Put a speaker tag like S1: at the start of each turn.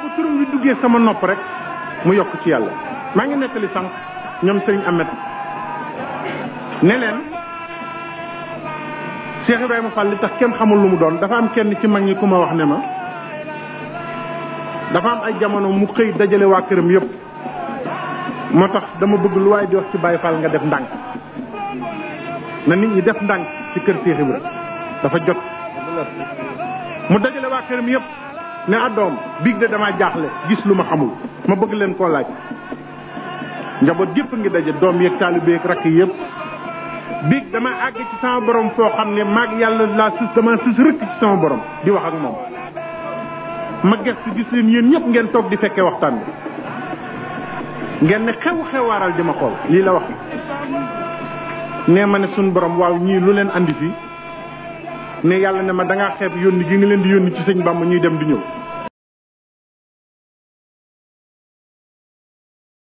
S1: ko turam wi duggee sama nopp rek mu yokk ci yàlla maa ngi nettali sànq ñoom sëriñ Ahmed ne leen Cheikh Ibrahima Fall li tax kenn xamul lu mu doon dafa am kenn ci mag ñi ku ma wax ne ma dafa am ay jamono mu xëy dajale waa këram yëpp moo tax dama bëgg lu waay di wax ci Baye Fall nga def ndànk na nit ñi def ndànk ci kër Cheikh Ibrahima dafa jot mu dajale waa këram yëpp ne addoom biig de damaa jaaxle gis lu ma xamul ma bëgg leen koo laaj njaboot yëpp ngi daje doom yeeg taalibe yeeg rakk yëpp biig dama àgg ci sama borom foo xam ne maag yàlla laa sus dama sus rëkk ci sama borom di wax ak moom ma gestu gis leen yéen ñëpp ngeen toog di fekkee waxtaan bi ngeen ne xewaaral di ma xool lii la wax nee ma ne suñ borom waaw ñii lu leen andi fii ne yàlla ne ma dangaa xeeb yónni gi nga leen di yónni ci sëñ Bamba ñuy dem di ñëw